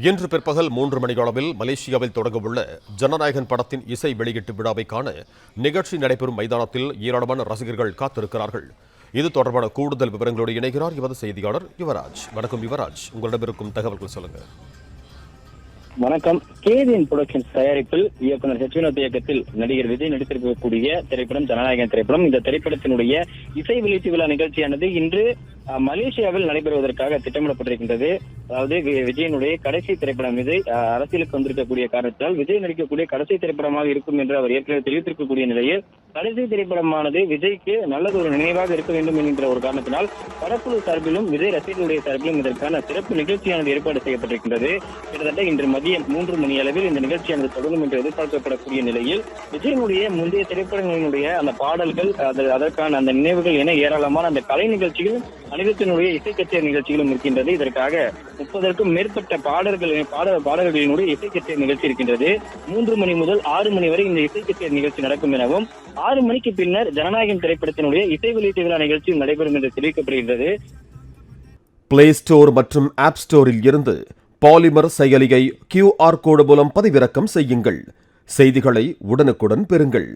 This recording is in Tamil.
இன்று பிற்பகல் 3 மணியளவில் மலேசியாவில் தொடங்கவுள்ள ஜனநாயகன் படத்தின் இசை வெளியீட்டு விழாவை காண நிகழ்ச்சி நடைபெறும் மைதானத்தில் ஏராளமான ரசிகர்கள் காத்திருக்கிறார்கள். இது தொடர்பான கூடுதல் விவரங்களோடு இணைகிறார் எமது செய்தியாளர் யுவராஜ். வணக்கம் யுவராஜ், உங்களிடம் இருக்கும் தகவல்கள் சொல்லுங்க. வணக்கம். கேதியின் புரொடக்ஷன்ஸ் தயாரிப்பில் இயக்குனர் வினோத் இயக்கத்தில் நடிகர் விஜய் நடித்திருக்கக்கூடிய திரைப்படம் ஜனநாயகன் திரைப்படம். இந்த திரைப்படத்தினுடைய இசை வெளியீட்டு விழா நிகழ்ச்சியானது இன்று மலேசியாவில் நடைபெறுவதற்காக திட்டமிடப்பட்டிருக்கின்றது. அதாவது விஜயனுடைய கடைசி திரைப்படம் இது. அரசியலுக்கு வந்திருக்கக்கூடிய காரணத்தால் விஜய் நடிக்கக்கூடிய கடைசி திரைப்படமாக இருக்கும் என்று அவர் ஏற்கனவே தெரிவித்திருக்கக்கூடிய நிலையில் கடைசி திரைப்படமானது விஜய்க்கு நல்லது ஒரு நினைவாக இருக்க வேண்டும் என்கின்ற ஒரு காரணத்தினால் படக்குழு சார்பிலும் விஜய் ரசிகர்களுடைய சார்பிலும் இதற்கான சிறப்பு நிகழ்ச்சியானது ஏற்பாடு செய்யப்பட்டிருக்கின்றது. கிட்டத்தட்ட இன்று மதியம் 3 மணி அளவில் இந்த நிகழ்ச்சியானது தொடங்கும் என்று எதிர்பார்க்கப்படக்கூடிய நிலையில் விஜயனுடைய முந்தைய திரைப்படங்களினுடைய அந்த பாடல்கள், அதற்கான அந்த நினைவுகள் என ஏராளமான அந்த கலை நிகழ்ச்சிகள், அனைத்தினுடைய இசை கச்சேரி நிகழ்ச்சிகளும் இருக்கின்றது. இதற்காக 30க்கும் மேற்பட்ட பாடல்களினுடைய இசை கச்சேரி நிகழ்ச்சி இருக்கின்றது. 3 மணி முதல் 6 மணி வரை இந்த இசை கச்சேரி நிகழ்ச்சி நடக்கும் எனவும் 6 மணிக்கு பின்னர் ஜனநாயகன் திரைப்படத்தினுடைய இசை வெளியீட்டு விழா நிகழ்ச்சியும் நடைபெறும் என்று தெரிவிக்கப்படுகின்றது. பிளே ஸ்டோர் மற்றும் ஆப் ஸ்டோரில் இருந்து பாலிமர் செயலியை QR கோடு மூலம் பதிவிறக்கம் செய்யுங்கள். செய்திகளை உடனுக்குடன் பெறுங்கள்.